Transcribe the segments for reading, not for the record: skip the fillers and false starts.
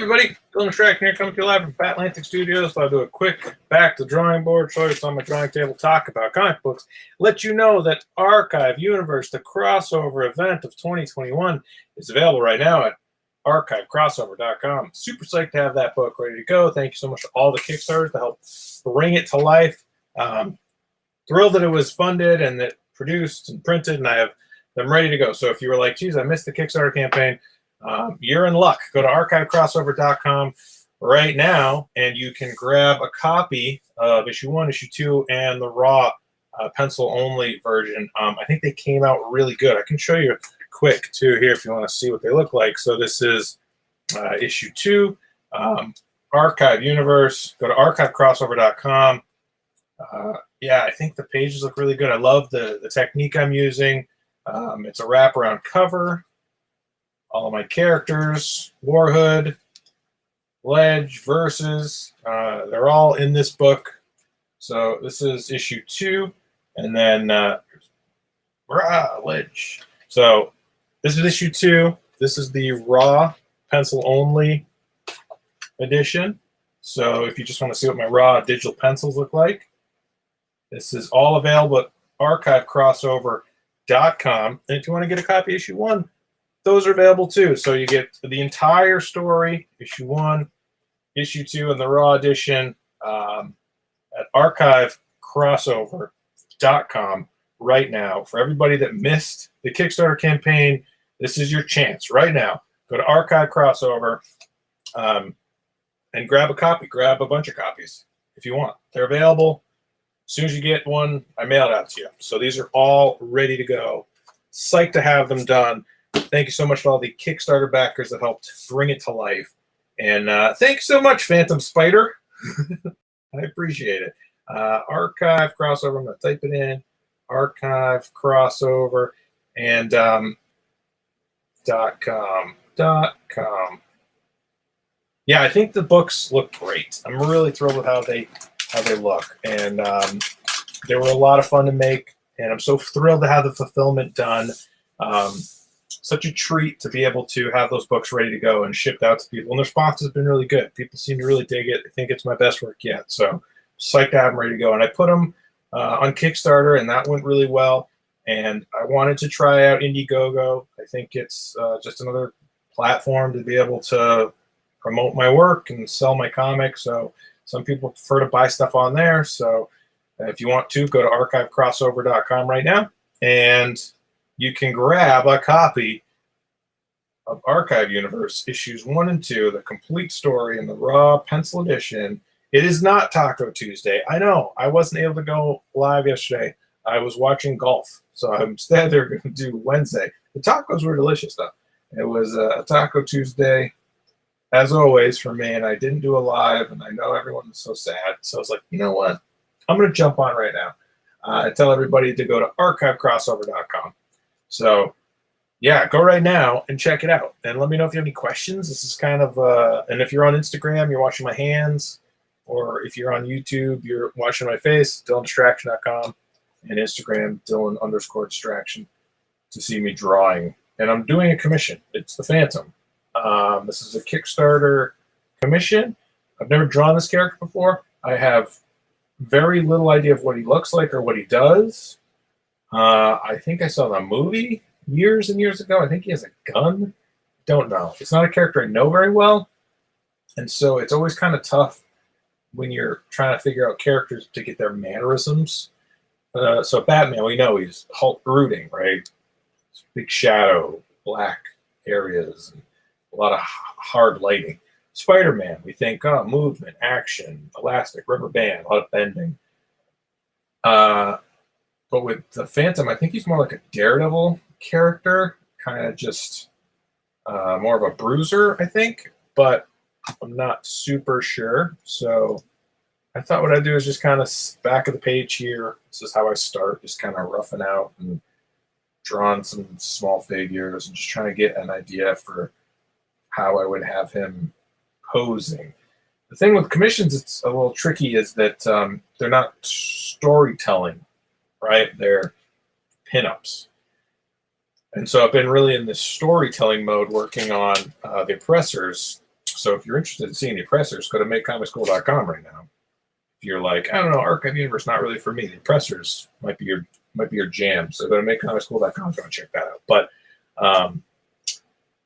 Everybody, Dylan Distraction here, coming to you live from Fat Atlantic Studios. So I'll do a quick back to drawing board, show you what's on my drawing table, talk about comic books, let you know that Archive Universe, the crossover event of 2021, is available right now at archivecrossover.com. Super psyched to have that book ready to go. Thank you so much to all the Kickstarters to help bring it to life. Thrilled that it was funded and that produced and printed, and I have them ready to go. So if you were like, geez, I missed the Kickstarter campaign, you're in luck. Go to archivecrossover.com right now, and you can grab a copy of issue 1, issue 2, and the raw pencil-only version. I think they came out really good. I can show you quick, too, here if you want to see what they look like. So this is issue 2, Archive Universe. Go to archivecrossover.com. Yeah, I think the pages look really good. I love the technique I'm using. It's a wraparound cover. All of my characters, Warhood, Ledge, Versus, they're all in this book. So this is issue 2, and then Ledge. So this is issue 2. This is the raw pencil-only edition. So if you just want to see what my raw digital pencils look like, this is all available at archivecrossover.com. And if you want to get a copy of issue 1, those are available too. So you get the entire story, issue 1, issue 2, and the raw edition at archivecrossover.com right now. For everybody that missed the Kickstarter campaign, this is your chance right now. Go to Archive Crossover and grab a copy. Grab a bunch of copies if you want. They're available. As soon as you get one, I mail it out to you. So these are all ready to go. Psyched to have them done. Thank you so much to all the Kickstarter backers that helped bring it to life. And thanks so much, Phantom Spider. I appreciate it. Archive Crossover. I'm going to type it in. Archive Crossover and .com. Yeah, I think the books look great. I'm really thrilled with how they look. And they were a lot of fun to make. And I'm so thrilled to have the fulfillment done. Such a treat to be able to have those books ready to go and shipped out to people. And the response has been really good. People seem to really dig it. I think it's my best work yet. So psyched to have them ready to go. And I put them on Kickstarter, and that went really well. And I wanted to try out Indiegogo. I think it's just another platform to be able to promote my work and sell my comics. So some people prefer to buy stuff on there. So if you want to, go to archivecrossover.com right now, and you can grab a copy of Archive Universe, issues 1 and 2, the complete story in the raw pencil edition. It is not Taco Tuesday. I know. I wasn't able to go live yesterday. I was watching golf. So instead, they're going to do Wednesday. The tacos were delicious, though. It was a Taco Tuesday, as always, for me, and I didn't do a live, and I know everyone is so sad. So I was like, you know what? I'm going to jump on right now. I tell everybody to go to archivecrossover.com. So, yeah, go right now and check it out. And let me know if you have any questions. This is kind of, and if you're on Instagram, you're watching my hands, or if you're on YouTube, you're watching my face, DylanDistraction.com, and Instagram, Dylan_distraction, to see me drawing. And I'm doing a commission. It's the Phantom. This is a Kickstarter commission. I've never drawn this character before. I have very little idea of what he looks like or what he does. I think I saw the movie years and years ago. I think he has a gun. Don't know. It's not a character I know very well. And so it's always kind of tough when you're trying to figure out characters to get their mannerisms. So Batman, we know he's Hulk brooding, right? Big shadow, black areas, and a lot of hard lighting. Spider-Man, we think, movement, action, elastic, rubber band, a lot of bending. But with the Phantom, I think he's more like a Daredevil character, kind of just more of a bruiser, I think. But I'm not super sure. So I thought what I'd do is just kind of back of the page here. This is how I start, just kind of roughing out and drawing some small figures and just trying to get an idea for how I would have him posing. The thing with commissions, it's a little tricky, is that they're not storytelling, right? They're pinups. And so I've been really in this storytelling mode working on The Oppressors. So if you're interested in seeing the Oppressors, go to makecomicschool.com right now. If you're like, I don't know, Archive Universe not really for me. The Oppressors might be your jam. So go to makecomicschool.com, go and check that out. But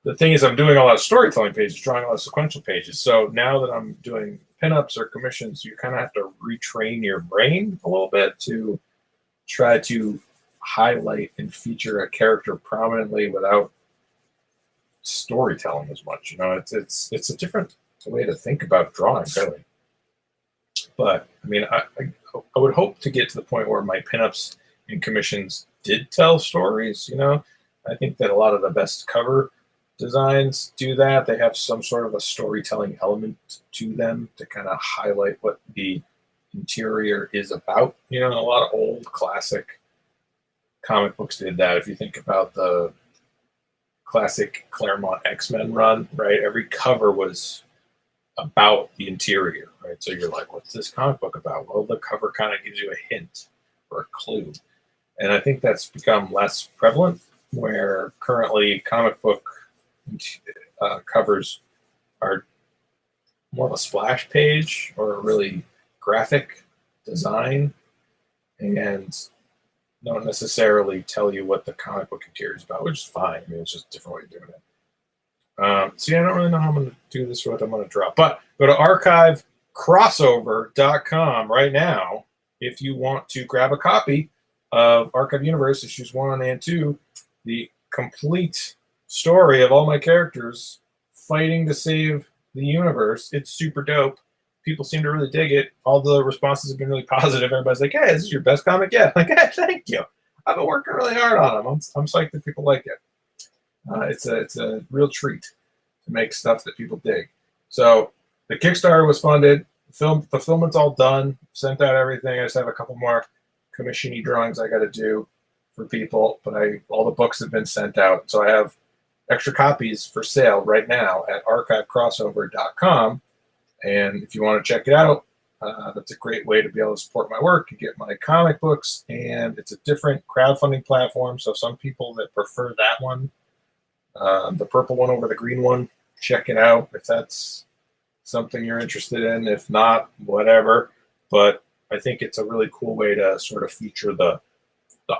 the thing is, I'm doing a lot of storytelling pages, drawing a lot of sequential pages. So now that I'm doing pinups or commissions, you kind of have to retrain your brain a little bit to try to highlight and feature a character prominently without storytelling as much. You know, it's a different way to think about drawing, really. But I mean, I would hope to get to the point where my pinups and commissions did tell stories. You know, I think that a lot of the best cover designs do that. They have some sort of a storytelling element to them to kind of highlight what the interior is about. You know, a lot of old classic comic books did that. If you think about the classic Claremont X-Men run, right? Every cover was about the interior, right? So you're like, what's this comic book about? Well, the cover kind of gives you a hint or a clue. And I think that's become less prevalent, where currently comic book covers are more of a splash page or a really graphic design and don't necessarily tell you what the comic book interior is about, which is fine. I mean, it's just a different way of doing it. So yeah, I don't really know how I'm going to do this or what I'm going to draw. But go to archivecrossover.com right now if you want to grab a copy of Archive Universe Issues 1 and 2, the complete story of all my characters fighting to save the universe. It's super dope. People seem to really dig it. All the responses have been really positive. Everybody's like, hey, this is your best comic yet. I'm like, hey, thank you. I've been working really hard on them. I'm psyched that people like it. It's a real treat to make stuff that people dig. So the Kickstarter was funded. The fulfillment's all done. Sent out everything. I just have a couple more commission-y drawings I got to do for people, but all the books have been sent out. So I have extra copies for sale right now at archivecrossover.com. And if you want to check it out, that's a great way to be able to support my work and get my comic books. And it's a different crowdfunding platform. So some people that prefer that one, the purple one over the green one, check it out if that's something you're interested in. If not, whatever. But I think it's a really cool way to sort of feature the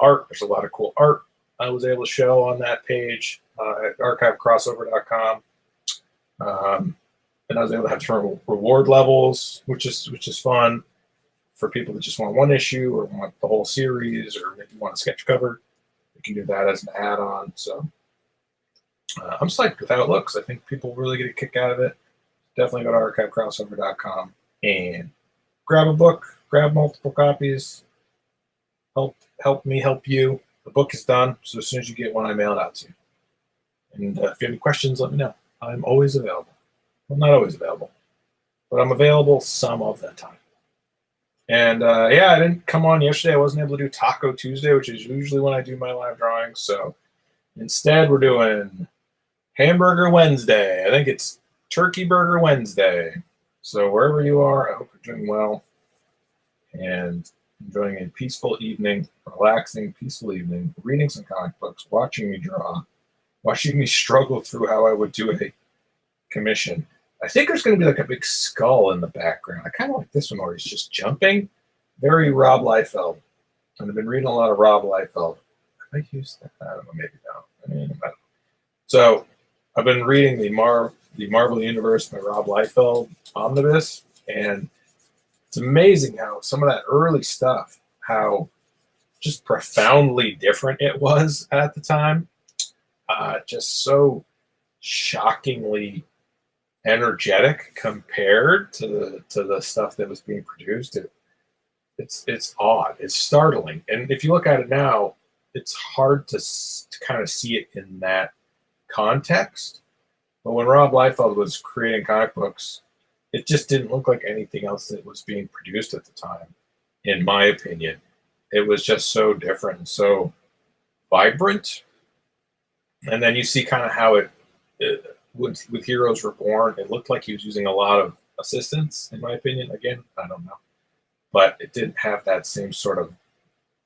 art. There's a lot of cool art I was able to show on that page at archivecrossover.com. And I was able to have different reward levels, which is fun for people that just want one issue or want the whole series, or maybe want a sketch cover. You can do that as an add-on. So I'm psyched with how it looks. I think people really get a kick out of it. Definitely go to archivecrossover.com and grab a book, grab multiple copies. Help me help you. The book is done, so as soon as you get one, I mail it out to you. And if you have any questions, let me know. I'm always available. Well, not always available, but I'm available some of the time. And yeah, I didn't come on yesterday. I wasn't able to do Taco Tuesday, which is usually when I do my live drawings. So instead, we're doing Hamburger Wednesday. I think it's Turkey Burger Wednesday. So wherever you are, I hope you're doing well and enjoying a peaceful evening, relaxing, peaceful evening, reading some comic books, watching me draw, watching me struggle through how I would do a commission. I think there's going to be like a big skull in the background. I kind of like this one where he's just jumping. Very Rob Liefeld. And I've been reading a lot of Rob Liefeld. Have I used that? I don't know. Maybe no. I don't know. So I've been reading the Marvel Universe by Rob Liefeld omnibus, and it's amazing how some of that early stuff, how just profoundly different it was at the time. Just so shockingly energetic compared to the stuff that was being produced. It's odd. It's startling. And if you look at it now, it's hard to kind of see it in that context. But when Rob Liefeld was creating comic books, it just didn't look like anything else that was being produced at the time, in my opinion. It was just so different and so vibrant. And then you see kind of how it with Heroes Reborn, it looked like he was using a lot of assistants, in my opinion. Again, I don't know. But it didn't have that same sort of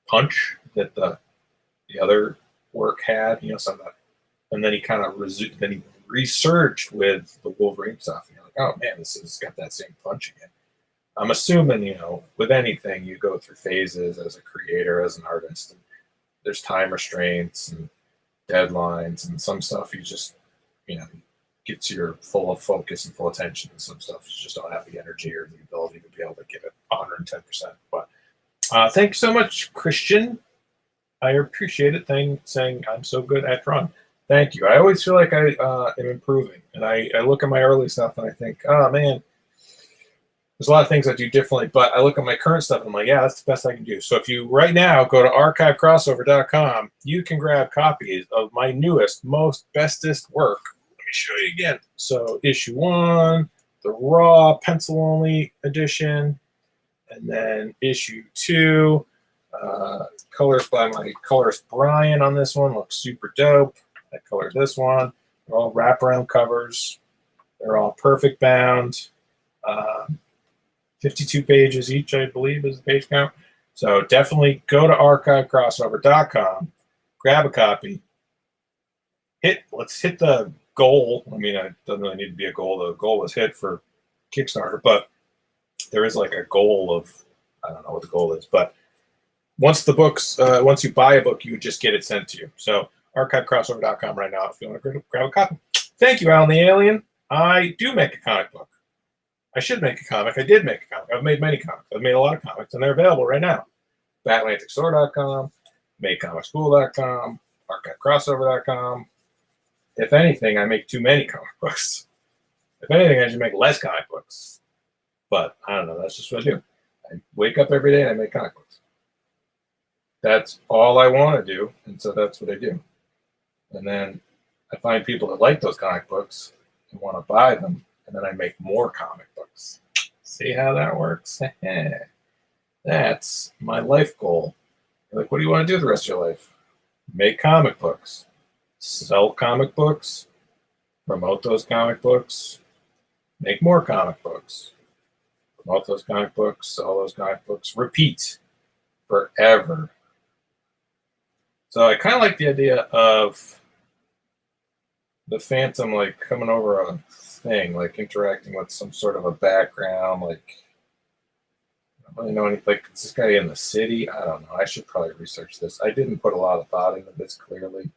punch that the other work had, some of that. And then he kind of resurged with the Wolverine stuff, oh man, this has got that same punch again. I'm assuming, with anything, you go through phases as a creator, as an artist. And there's time restraints and deadlines, and some stuff you just, gets your full of focus and full attention, and some stuff you just don't have the energy or the ability to be able to give it 110%. But thank you so much, Christian. I appreciate it. Saying I'm so good at drawing. Thank you. I always feel like I am improving, and I look at my early stuff and I think, oh man, there's a lot of things I do differently. But I look at my current stuff and I'm like, yeah, that's the best I can do. So if you right now go to archivecrossover.com, you can grab copies of my newest, most bestest work. Let me show you again. So issue 1, the raw pencil only edition, and then issue 2. Colors by my colorist Brian on this one. Looks super dope. I colored this one. They're all wraparound covers. They're all perfect bound. 52 pages each, I believe, is the page count. So definitely go to archivecrossover.com, grab a copy. Let's hit the goal. I mean, it doesn't really need to be a goal. The goal was hit for Kickstarter, but there is like a goal of, I don't know what the goal is, but once you buy a book, you just get it sent to you. So archivecrossover.com right now if you want to grab a copy. Thank you, Alan the Alien. I do make a comic book. I should make a comic. I did make a comic. I've made many comics. I've made a lot of comics, and they're available right now. BatlanticStore.com, MakeComicSchool.com, ArchiveCrossover.com. If anything, I make too many comic books. If anything, I should make less comic books. But I don't know. That's just what I do. I wake up every day and I make comic books. That's all I want to do, and so that's what I do. And then I find people that like those comic books and want to buy them, and then I make more comic books. See how that works? That's my life goal. You're like, what do you want to do the rest of your life? Make comic books. Sell comic books. Promote those comic books. Make more comic books. Promote those comic books. Sell those comic books. Repeat forever. So I kind of like the idea of the Phantom like coming over a thing, like interacting with some sort of a background, like I don't really know anything. Like, is this guy in the city? I don't know. I should probably research this. I didn't put a lot of thought into this clearly.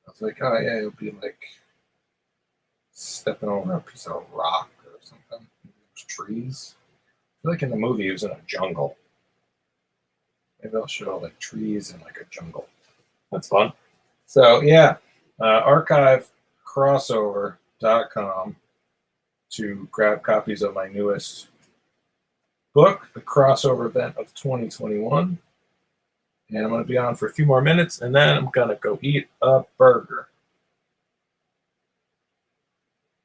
I was like, oh yeah, it'll be like stepping over a piece of rock or something. There's trees. I feel like in the movie he was in a jungle. Maybe I'll show like trees in like a jungle. That's fun. So yeah, archivecrossover.com to grab copies of my newest book, The Crossover Event of 2021. And I'm going to be on for a few more minutes, and then I'm going to go eat a burger.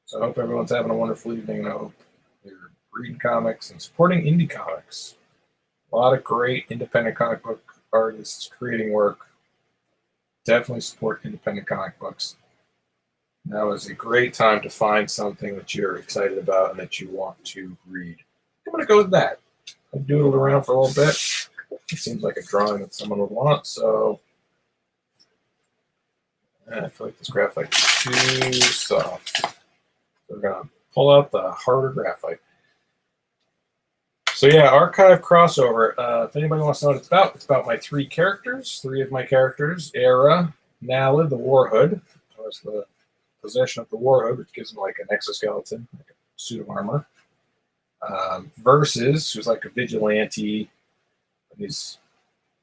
So I hope everyone's having a wonderful evening, and I hope you're reading comics and supporting indie comics. A lot of great independent comic book artists creating work. Definitely support independent comic books. Now is a great time to find something that you're excited about and that you want to read. I'm going to go with that. I doodled around for a little bit. It seems like a drawing that someone would want, so I feel like this graphite's too soft. So we're going to pull out the harder graphite. So yeah, Archive Crossover. If anybody wants to know what it's about my three of my characters, Era, Naled, the Warhood, of course the possession of the Warhood, which gives him like an exoskeleton, like a suit of armor. Versus, who's like a vigilante, he's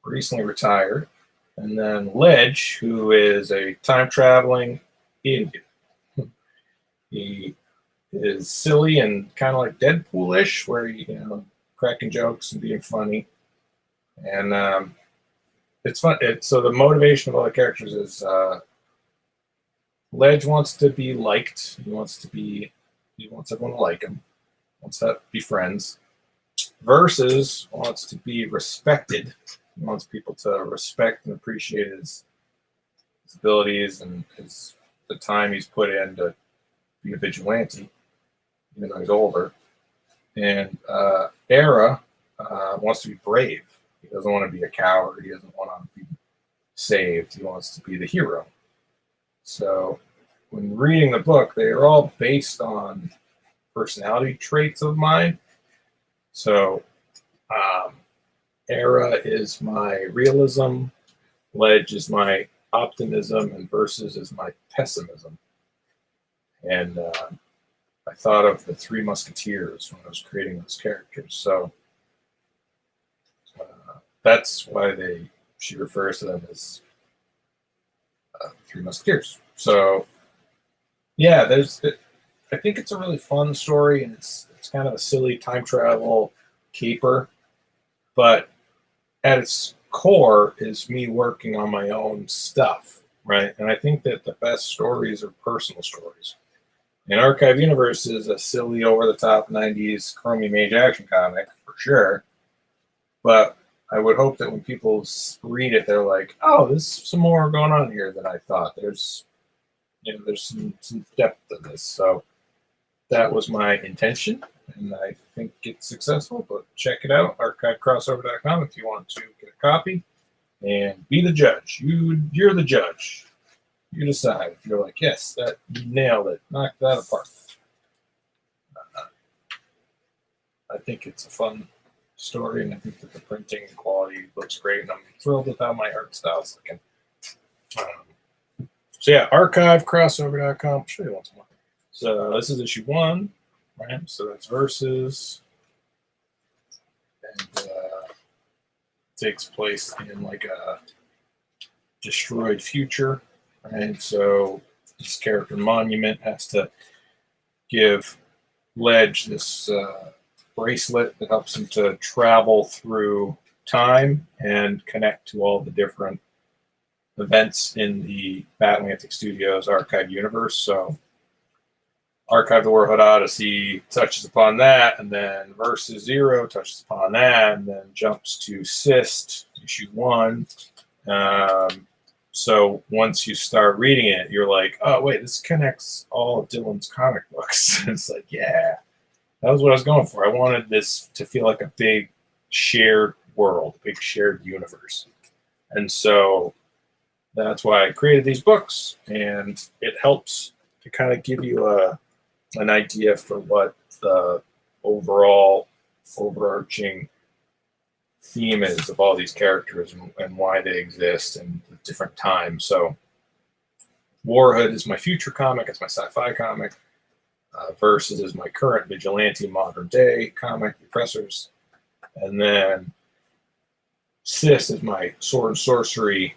recently retired. And then Ledge, who is a time-traveling Indian. He is silly and kind of like Deadpool-ish, where he, cracking jokes and being funny. And it's fun. So the motivation of all the characters is Ledge wants to be liked. He wants everyone to like him. Wants to be friends. Versus wants to be respected. He wants people to respect and appreciate his abilities and the time he's put in to be a vigilante, even though he's older. And Era wants to be brave. He doesn't want to be a coward. He doesn't want to be saved. He wants to be the hero. So when reading the book, they are all based on personality traits of mine. So Era is my realism, Ledge is my optimism, and Versus is my pessimism. And I thought of the Three Musketeers when I was creating those characters. So that's why she refers to them as Three Musketeers. So yeah, I think it's a really fun story, and it's kind of a silly time travel caper, but at its core is me working on my own stuff, right? And I think that the best stories are personal stories. And Archive Universe is a silly, over-the-top 90s Chromie Mage action comic, for sure. But I would hope that when people read it, they're like, oh, there's some more going on here than I thought. There's some depth to this. So that was my intention, and I think it's successful. But check it out, archivecrossover.com, if you want to get a copy. And be the judge. You're the judge. You decide. If you're like, yes, that you nailed it, knock that apart. I think it's a fun story, and I think that the printing quality looks great, and I'm thrilled with how my art style's looking. So yeah, archivecrossover.com. I'll show you once more. So this is issue 1, right? So that's Versus, and takes place in like a destroyed future, right? So this character Monument has to give Ledge this bracelet that helps him to travel through time and connect to all the different events in the Battleantic Studios Archive universe. So Archive the Warhood Odyssey touches upon that, and then Versus Zero touches upon that, and then jumps to Cyst, issue 1. So once you start reading it, you're like, oh, wait, this connects all of Dylan's comic books. It's like, yeah, that was what I was going for. I wanted this to feel like a big shared world, big shared universe. And so that's why I created these books, and it helps to kind of give you an idea for what the overall overarching theme is of all these characters and why they exist in different times. So Warhood is my future comic. It's my sci-fi comic. Versus is my current vigilante modern day comic, The Oppressors. And then Sis is my sword and sorcery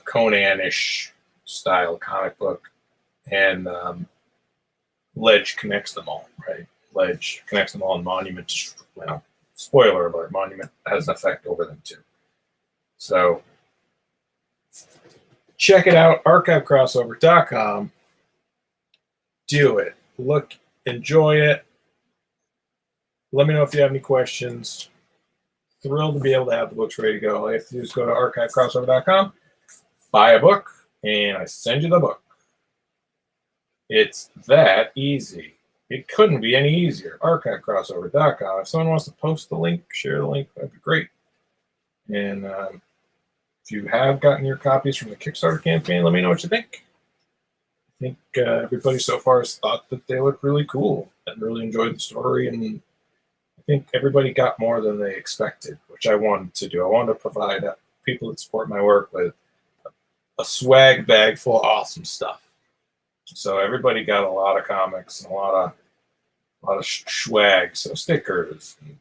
Conan-ish style comic book. And Ledge connects them all, right? Ledge connects them all, and Monument, well, spoiler alert, Monument has an effect over them too. So check it out, archivecrossover.com. Do it. Look, enjoy it. Let me know if you have any questions. Thrilled to be able to have the books ready to go. All you have to do is go to archivecrossover.com, buy a book, and I send you the book. It's that easy. It couldn't be any easier. Archivecrossover.com. If someone wants to post the link, share the link, that'd be great. And if you have gotten your copies from the Kickstarter campaign, let me know what you think. I think everybody so far has thought that they look really cool and really enjoyed the story, and I think everybody got more than they expected, which I wanted to do. I wanted to provide people that support my work with a swag bag full of awesome stuff. So everybody got a lot of comics and a lot of swag, so stickers, and,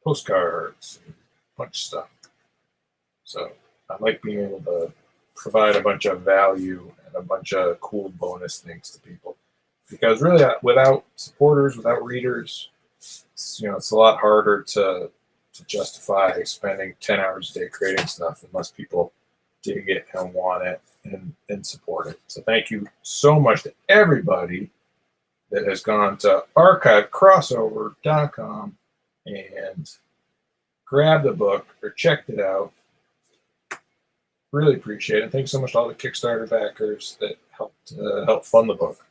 postcards, and a bunch of stuff. So I like being able to provide a bunch of value and a bunch of cool bonus things to people, because really, without supporters, without readers, it's a lot harder to justify spending 10 hours a day creating stuff unless people dig it and want it and support it. So thank you so much to everybody that has gone to archivecrossover.com and grabbed the book or checked it out. Really appreciate it. Thanks so much to all the Kickstarter backers that helped help fund the book.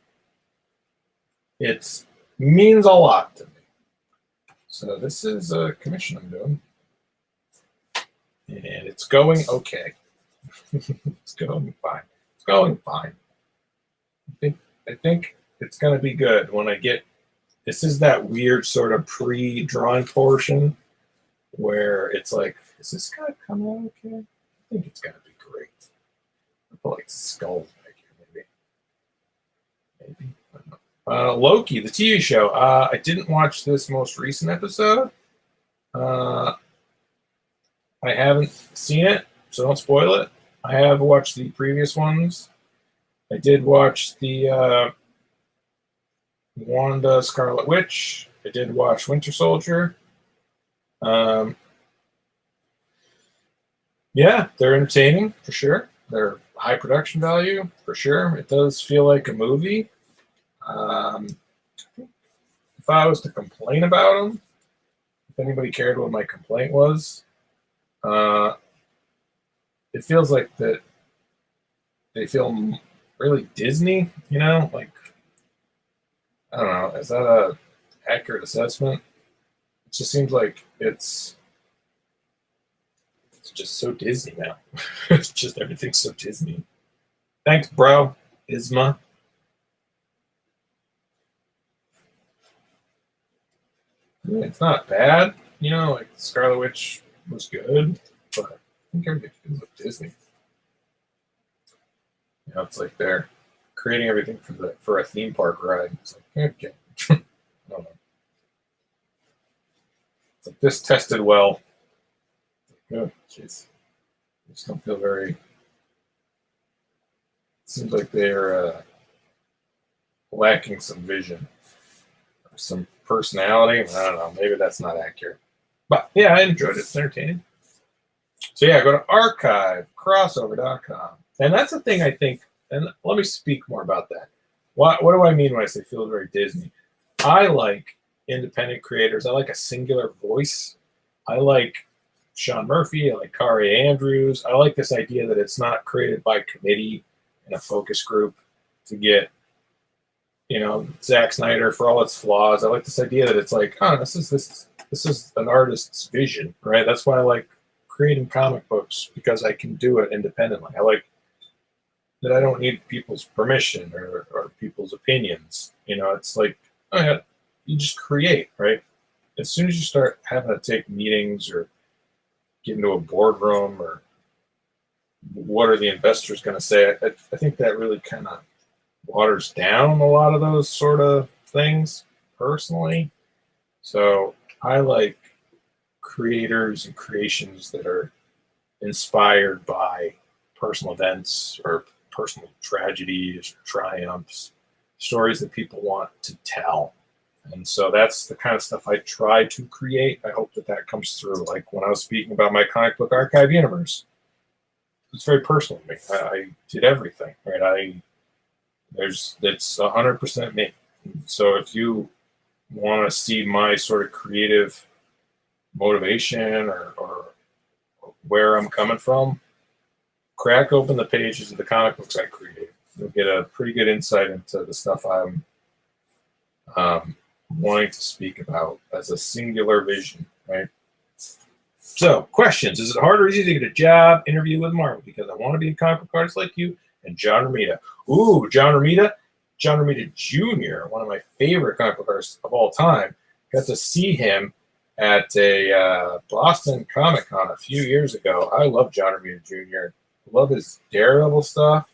It means a lot to me. So this is a commission I'm doing, and it's going okay. It's going fine. It's going fine. I think it's going to be good when I get. This is that weird sort of pre-drawing portion where it's like, is this going to come out okay? I think it's going to be great. I put like skulls back here, maybe. I don't know. Loki, the TV show. I didn't watch this most recent episode. I haven't seen it, so don't spoil it. I have watched the previous ones. I did watch the Wanda Scarlet Witch. I did watch Winter Soldier. Yeah, they're entertaining for sure. They're high production value for sure. It does feel like a movie. If I was to complain about them, if anybody cared what my complaint was, it feels like that they feel really Disney, like, I don't know, is that a accurate assessment? It just seems like it's just so Disney now. It's just everything's so Disney. Thanks, bro. Isma. I mean, it's not bad, like Scarlet Witch was good, but I think everything feels like Disney. It's like they're creating everything for a theme park ride. It's like, okay. I don't know. It's like this tested well. Oh, jeez. I just don't feel very. It seems like they're lacking some vision or some personality. I don't know. Maybe that's not accurate. But yeah, I enjoyed it. It's entertaining. So yeah, go to archivecrossover.com. And that's the thing I think, and let me speak more about that. What do I mean when I say feel very Disney? I like independent creators. I like a singular voice. I like Sean Murphy. I like Kari Andrews. I like this idea that it's not created by committee and a focus group to get, Zack Snyder for all its flaws. I like this idea that it's like, oh, this is an artist's vision, right? That's why I like creating comic books, because I can do it independently. I like that I don't need people's permission or people's opinions. It's like, oh yeah, you just create, right? As soon as you start having to take meetings or get into a boardroom or what are the investors going to say, I think that really kind of waters down a lot of those sort of things personally. So I like creators and creations that are inspired by personal events or personal tragedies or triumphs, stories that people want to tell. And so that's the kind of stuff I try to create. I hope that comes through. Like when I was speaking about my comic book archive universe, it's very personal to me. I did everything, right? It's 100% me. So if you want to see my sort of creative motivation or where I'm coming from, crack open the pages of the comic books I create. You'll get a pretty good insight into the stuff I'm wanting to speak about as a singular vision, right? So, questions. Is it hard or easy to get a job interview with Marvel? Because I want to be a comic book artist like you and John Romita. Ooh, John Romita Jr., one of my favorite comic book artists of all time. Got to see him at a Boston Comic Con a few years ago. I love John Romita Jr. I love his Daredevil stuff.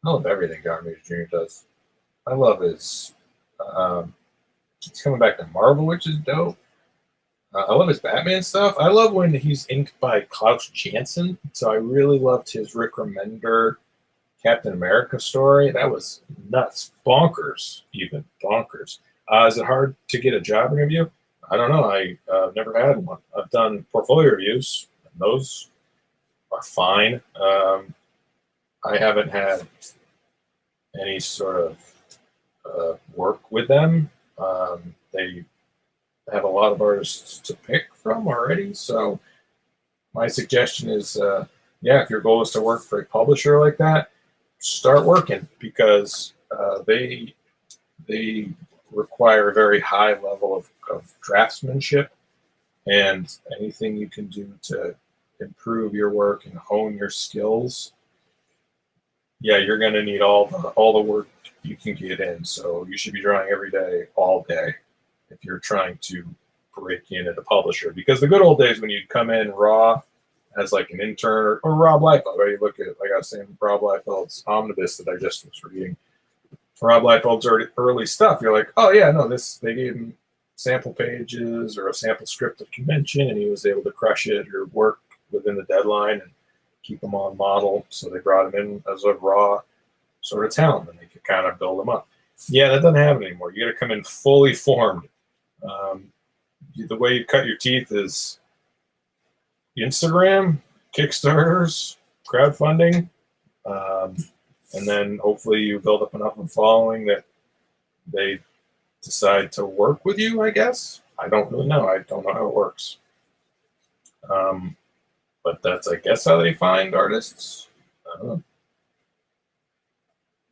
I love everything John Romita Jr. does. I love his. He's coming back to Marvel, which is dope. I love his Batman stuff. I love when he's inked by Klaus Janson. So I really loved his Rick Remender Captain America story. That was nuts. Bonkers, even. Bonkers. Is it hard to get a job interview? I don't know. I've never had one. I've done portfolio reviews, and those are fine. I haven't had any sort of work with them. They have a lot of artists to pick from already. So my suggestion is, if your goal is to work for a publisher like that, start working, because they require a very high level of draftsmanship, and anything you can do to improve your work and hone your skills, yeah, you're going to need all the work you can get in. So you should be drawing every day, all day, if you're trying to break in at a publisher. Because the good old days when you'd come in raw as like an intern or Rob Liefeld, right? You look at, like I was saying, Rob Liefeld's Omnibus that I just was reading. Rob Liefeld's early stuff, you're like, oh yeah, no, they gave him sample pages or a sample script of convention, and he was able to crush it or work within the deadline and keep them on model. So they brought him in as a raw sort of talent, and they could kind of build him up. Yeah, that doesn't happen anymore. You got to come in fully formed. The way you cut your teeth is Instagram, Kickstarters, crowdfunding, and then hopefully you build up enough of a following that they decide to work with you, I guess. I don't really know. I don't know how it works. But that's, I guess, how they find artists. I don't know.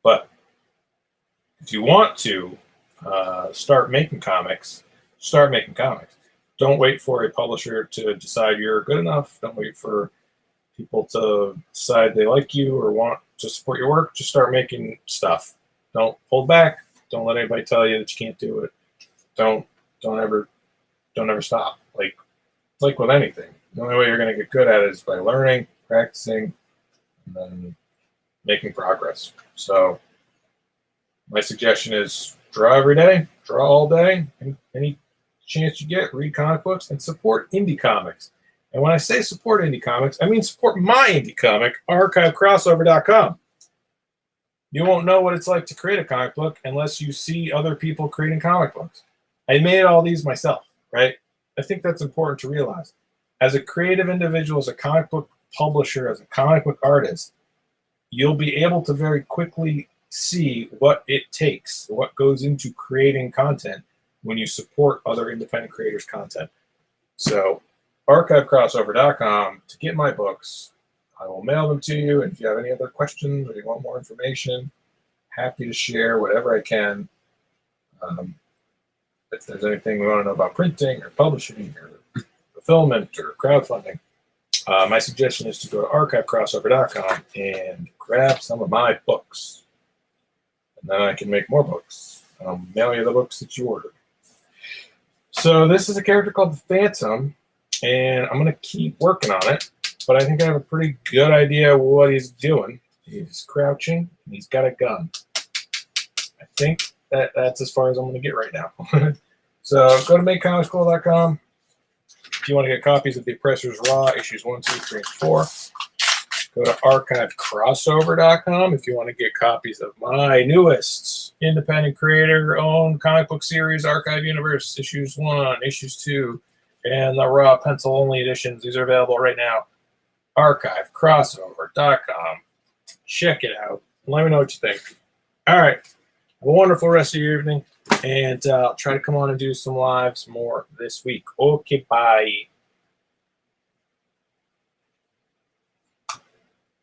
But if you want to start making comics, start making comics. Don't wait for a publisher to decide you're good enough. Don't wait for people to decide they like you or want to support your work. Just start making stuff. Don't hold back. Don't let anybody tell you that you can't do it. Don't ever stop. Like, it's like with anything. The only way you're going to get good at it is by learning, practicing, and then making progress. So my suggestion is draw every day, draw all day, any chance you get, read comic books, and support indie comics. And when I say support indie comics, I mean support my indie comic, archivecrossover.com. You won't know what it's like to create a comic book unless you see other people creating comic books. I made all these myself, right? I think that's important to realize. As a creative individual, as a comic book publisher, as a comic book artist, you'll be able to very quickly see what it takes, what goes into creating content when you support other independent creators' content. So archivecrossover.com to get my books. I will mail them to you. And if you have any other questions or you want more information, happy to share whatever I can. If there's anything we want to know about printing or publishing or fulfillment or crowdfunding, my suggestion is to go to archivecrossover.com and grab some of my books. And then I can make more books. I'll mail you the books that you ordered. So this is a character called the Phantom, and I'm going to keep working on it, but I think I have a pretty good idea what he's doing. He's crouching, and he's got a gun. I think that's as far as I'm going to get right now. So go to makecomicscool.com if you want to get copies of The Oppressor's Raw, issues 1, 2, 3, and 4. Go to archivecrossover.com if you want to get copies of my newest independent creator-owned comic book series, Archive Universe, issues 1, issues 2, and the Raw pencil-only editions. These are available right now. Archivecrossover.com. Check it out. Let me know what you think. All right. Have a wonderful rest of your evening, and I'll try to come on and do some lives more this week. Okay, bye.